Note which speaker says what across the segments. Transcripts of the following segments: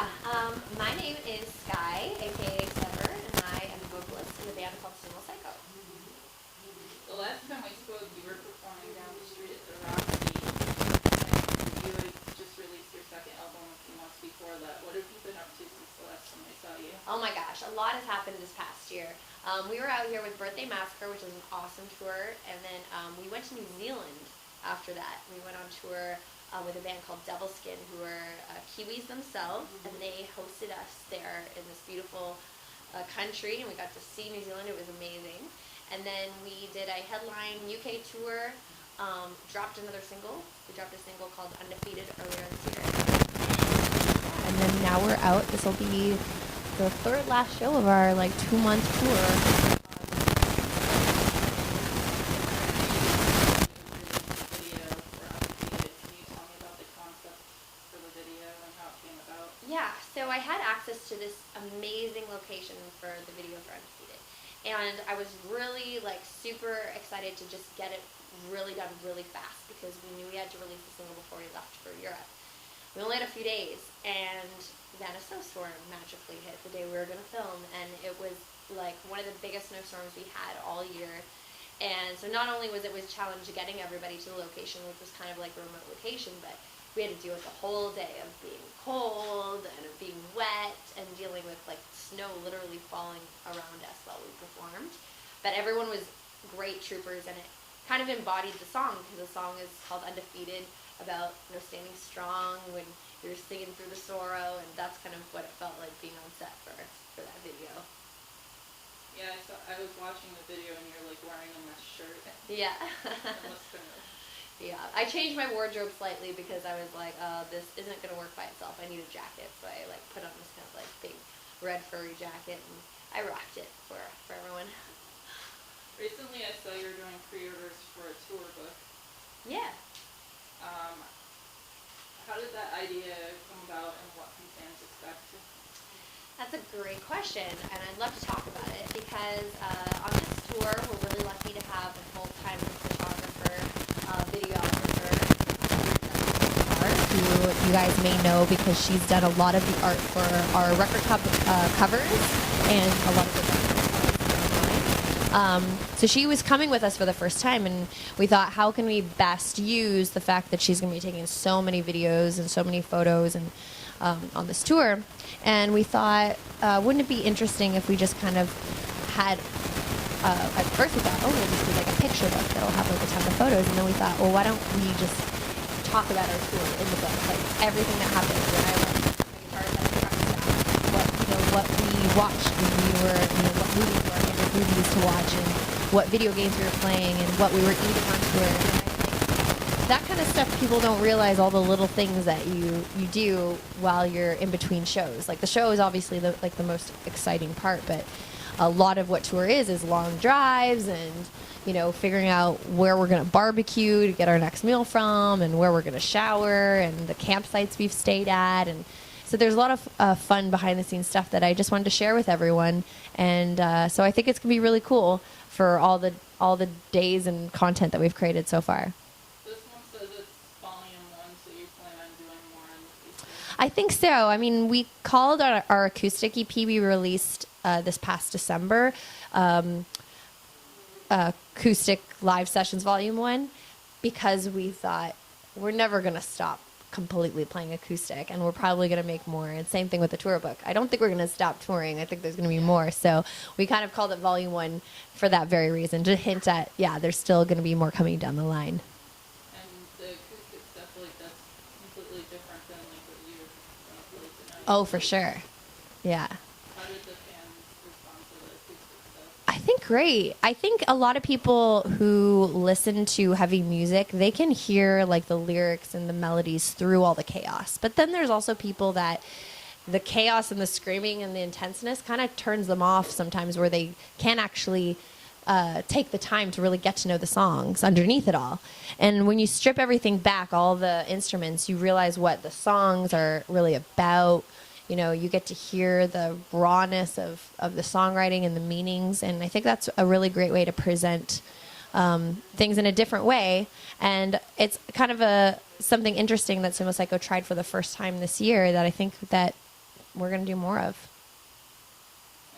Speaker 1: My name is Skye, aka Sever, and I am a vocalist in a band called Sumo Cyco.
Speaker 2: The last time we spoke, you were performing down the street at the Rock and you had just released your second album a few months before that. What have you been up to since the last time I saw you?
Speaker 1: Oh my gosh, a lot has happened this past year. We were out here with Birthday Massacre, which is an awesome tour, and then we went to New Zealand after that. We went on tour with a band called Devil Skin, who are Kiwis themselves, and they hosted us there in this beautiful country, and we got to see New Zealand. It was amazing. And then we did a headline UK tour, dropped another single. We dropped a single called Undefeated earlier this year.
Speaker 3: And then now we're out. This will be the third last show of our 2-month tour.
Speaker 1: Yeah, so I had access to this amazing location for the video for Undefeated. And I was really super excited to just get it really done really fast because we knew we had to release the single before we left for Europe. We only had a few days, and then a snowstorm magically hit the day we were going to film, and it was one of the biggest snowstorms we had all year. And so not only was it challenge getting everybody to the location, which was kind of like a remote location, but we had to deal with the whole day of being cold and of being wet and dealing with snow literally falling around us while we performed. But everyone was great troopers, and it kind of embodied the song because the song is called Undefeated, about standing strong when you're singing through the sorrow, and that's kind of what it felt like being on set for that video.
Speaker 2: Yeah, I was watching the video and you're wearing a mesh shirt.
Speaker 1: Yeah. Yeah, I changed my wardrobe slightly because I was like, this isn't going to work by itself. I need a jacket. So I put on this kind of big red furry jacket, and I rocked it for everyone.
Speaker 2: Recently I saw you were doing pre-orders for a tour book.
Speaker 1: Yeah.
Speaker 2: How did that idea come about, and what can fans expect?
Speaker 1: That's a great question, and I'd love to talk about it because on this tour we're really lucky to have a full-time photographer, videographer,
Speaker 3: who you guys may know because she's done a lot of the art for our record covers and a lot of the so she was coming with us for the first time, and we thought, how can we best use the fact that she's going to be taking so many videos and so many photos and on this tour? And we thought, wouldn't it be interesting if we just kind of had, at first we thought, oh, we'll just do a picture book that'll have a ton of photos, and then we thought, well, why don't we just talk about our tour in the book, everything that happened when I went to my guitar set, what we watched when we were, what movies were our favorite movies to watch, and what video games we were playing, and what we were eating on tour. And I think that kind of stuff, people don't realize all the little things that you do while you're in between shows. The show is obviously the most exciting part, but a lot of what tour is long drives and figuring out where we're going to barbecue to get our next meal from, and where we're going to shower, and the campsites we've stayed at. And so there's a lot of fun behind the scenes stuff that I just wanted to share with everyone. And so I think it's going to be really cool for all the days and content that we've created so far.
Speaker 2: This one says it's volume 1, so you plan on doing more in the future?
Speaker 3: I think so. I mean, we called our acoustic EP we released this past December, Acoustic Live Sessions Volume 1, because we thought we're never going to stop completely playing acoustic, and we're probably going to make more. And same thing with the tour book. I don't think we're going to stop touring. I think there's going to be more. So we kind of called it Volume 1 for that very reason, to hint at, there's still going to be more coming down the line.
Speaker 2: And the acoustic stuff, that's completely different than what you're going to play tonight?
Speaker 3: Oh, for sure. Yeah.
Speaker 2: How did the fans respond to the acoustic stuff?
Speaker 3: I think great. I think a lot of people who listen to heavy music, they can hear the lyrics and the melodies through all the chaos. But then there's also people that the chaos and the screaming and the intenseness kind of turns them off sometimes, where they can't actually take the time to really get to know the songs underneath it all. And when you strip everything back, all the instruments, you realize what the songs are really about. You get to hear the rawness of the songwriting and the meanings, and I think that's a really great way to present things in a different way. And it's kind of something interesting that Sumo Cyco tried for the first time this year that I think that we're going to do more of.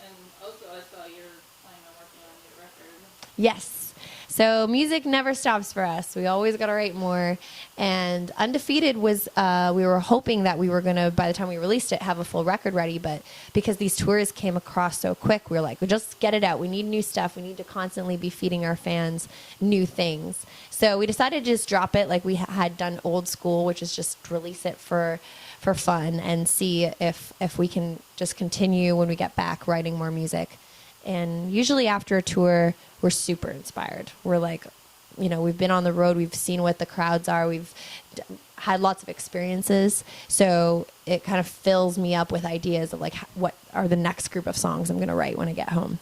Speaker 2: And also, I saw you're planning on working on your record.
Speaker 3: Yes. So music never stops for us. We always got to write more. And Undefeated was, we were hoping that we were going to, by the time we released it, have a full record ready. But because these tours came across so quick, we were like, well, just get it out. We need new stuff. We need to constantly be feeding our fans new things. So we decided to just drop it like we had done old school, which is just release it for fun and see if we can just continue when we get back writing more music. And usually after a tour, we're super inspired. We're like, we've been on the road. We've seen what the crowds are. We've had lots of experiences. So it kind of fills me up with ideas of like, what are the next group of songs I'm going to write when I get home.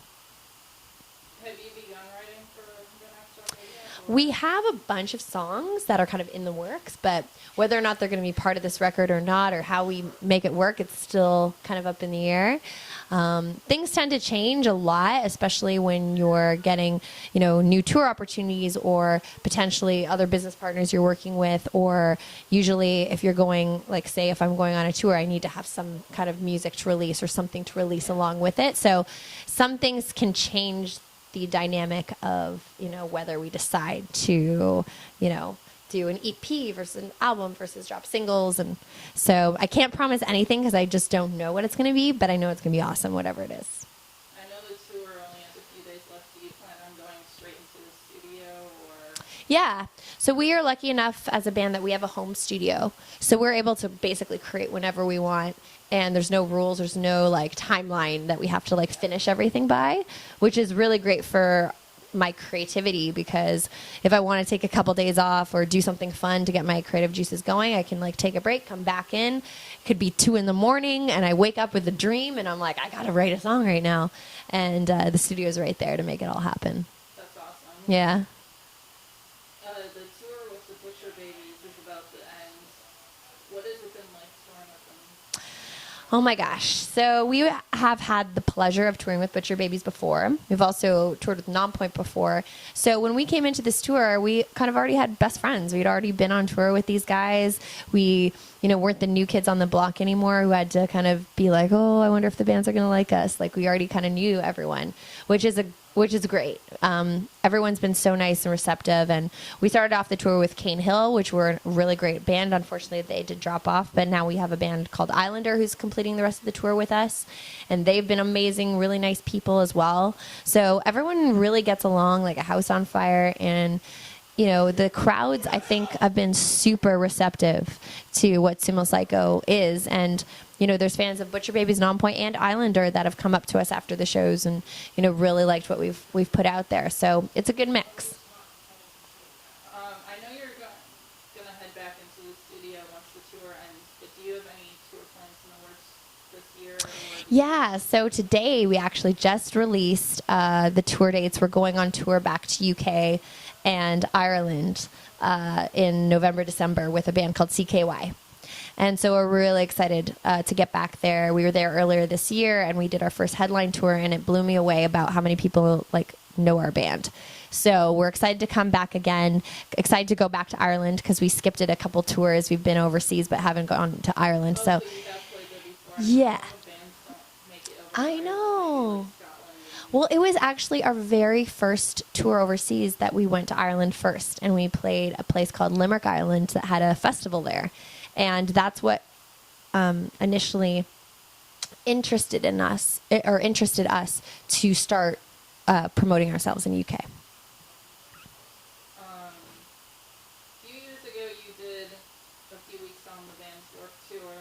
Speaker 2: Have you begun writing for the next record yet?
Speaker 3: We have a bunch of songs that are kind of in the works, but whether or not they're going to be part of this record or not, or how we make it work, it's still kind of up in the air. Things tend to change a lot, especially when you're getting, new tour opportunities or potentially other business partners you're working with, or usually if you're going, like say if I'm going on a tour, I need to have some kind of music to release or something to release along with it. So some things can change the dynamic of, whether we decide to, do an EP versus an album versus drop singles. And so I can't promise anything because I just don't know what it's going to be, but I know it's going to be awesome, whatever it is.
Speaker 2: I know the tour only has a few days left. Do you plan on going straight into the studio or?
Speaker 3: Yeah. So we are lucky enough as a band that we have a home studio. So we're able to basically create whenever we want. And there's no rules. There's no like timeline that we have to like finish everything by, which is really great for my creativity, because if I want to take a couple days off or do something fun to get my creative juices going, I can like take a break, come back in. It could be 2 a.m. and I wake up with a dream and I'm like, I got to write a song right now. And the studio is right there to make it all happen.
Speaker 2: That's awesome.
Speaker 3: Yeah.
Speaker 2: The tour with the Butcher Babies is about to end. What has it been like touring with them?
Speaker 3: Oh my gosh. So we have had the pleasure of touring with Butcher Babies before. We've also toured with Nonpoint before. So when we came into this tour, we kind of already had best friends. We'd already been on tour with these guys. We, weren't the new kids on the block anymore who had to kind of be like, oh, I wonder if the bands are going to like us. Like we already kind of knew everyone, which is great. Everyone's been so nice and receptive. And we started off the tour with Cane Hill, which were a really great band. Unfortunately, they did drop off. But now we have a band called Islander who's completing the rest of the tour with us. And they've been amazing, really nice people as well. So everyone really gets along like a house on fire. And, the crowds, I think, have been super receptive to what Sumo Cyco is. And, there's fans of Butcher Babies, Nonpoint, and Islander that have come up to us after the shows and, really liked what we've put out there. So it's a good mix.
Speaker 2: I know you're going to head back into the studio once the tour ends, but do you have any tour plans in the works this year?
Speaker 3: Yeah, so today we actually just released the tour dates. We're going on tour back to UK and Ireland in November, December with a band called CKY. And so we're really excited to get back there. We were there earlier this year, and we did our first headline tour, and it blew me away about how many people know our band. So we're excited to come back again, excited to go back to Ireland because we skipped it a couple tours. We've been overseas but haven't gone to Ireland. So yeah, I know. Well, it was actually our very first tour overseas that we went to Ireland first, and we played a place called Limerick Island that had a festival there. And that's what initially interested us to start promoting ourselves in UK.
Speaker 2: A few years ago, you did a few weeks on the band's York tour.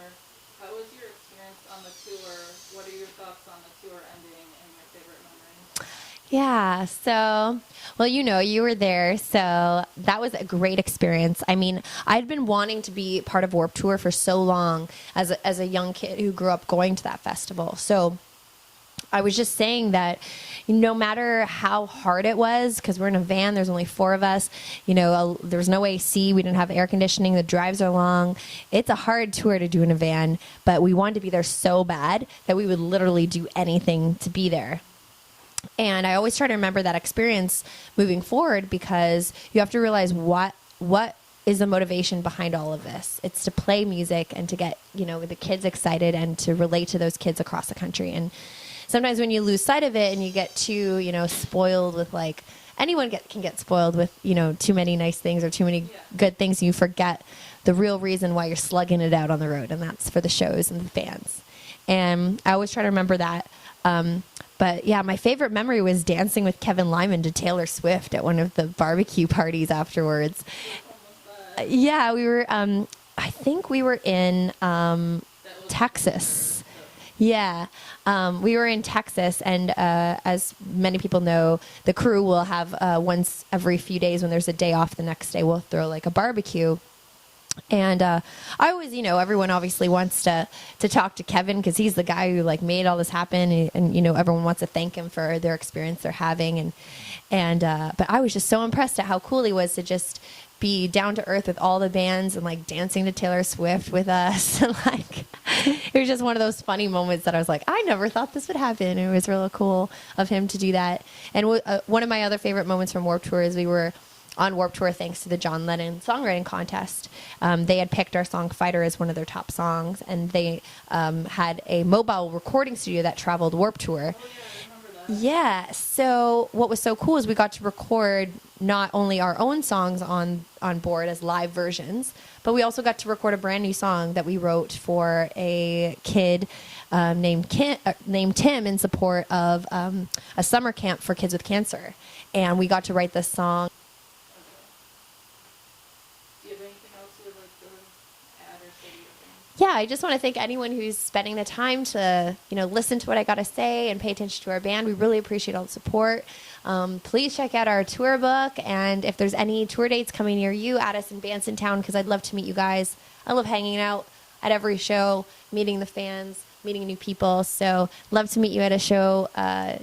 Speaker 2: How was your experience on the tour? What are your thoughts on the tour ending and your favorite memories?
Speaker 3: Yeah, so, well, you were there, so that was a great experience. I mean, I'd been wanting to be part of Warped Tour for so long as a young kid who grew up going to that festival. So I was just saying that no matter how hard it was, because we're in a van, there's only 4 of us, there's no AC, we didn't have air conditioning, the drives are long. It's a hard tour to do in a van, but we wanted to be there so bad that we would literally do anything to be there. And I always try to remember that experience moving forward, because you have to realize what is the motivation behind all of this. It's to play music and to get, the kids excited and to relate to those kids across the country. And sometimes when you lose sight of it and you get too, spoiled with like, anyone can get spoiled with, too many nice things or too many good things. You forget the real reason why you're slugging it out on the road, and that's for the shows and the fans. And I always try to remember that. But yeah, my favorite memory was dancing with Kevin Lyman to Taylor Swift at one of the barbecue parties afterwards. Yeah, we were, I think we were in Texas. Yeah, we were in Texas, and as many people know, the crew will have once every few days when there's a day off, the next day we'll throw like a barbecue. And I always, everyone obviously wants to talk to Kevin because he's the guy who like made all this happen, and everyone wants to thank him for their experience they're having, but I was just so impressed at how cool he was to just be down to earth with all the bands and like dancing to Taylor Swift with us. And like, it was just one of those funny moments that I was like, I never thought this would happen. It was really cool of him to do that. And one of my other favorite moments from Warped Tour is we were on Warped Tour thanks to the John Lennon songwriting contest. They had picked our song Fighter as one of their top songs, and they had a mobile recording studio that traveled Warped Tour. Yeah, so what was so cool is we got to record not only our own songs on board as live versions, but we also got to record a brand new song that we wrote for a kid named Tim in support of a summer camp for kids with cancer. And we got to write this song.
Speaker 2: Do you have anything else you would like to add or say to your fans?
Speaker 3: Yeah, I just want to thank anyone who's spending the time to, listen to what I got to say and pay attention to our band. We really appreciate all the support. Please check out our tour book, and if there's any tour dates coming near you, add us in bands in town because I'd love to meet you guys. I love hanging out at every show, meeting the fans, meeting new people. So love to meet you at a show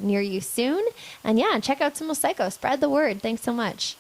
Speaker 3: near you soon. And yeah, check out Sumo Cyco. Spread the word. Thanks so much.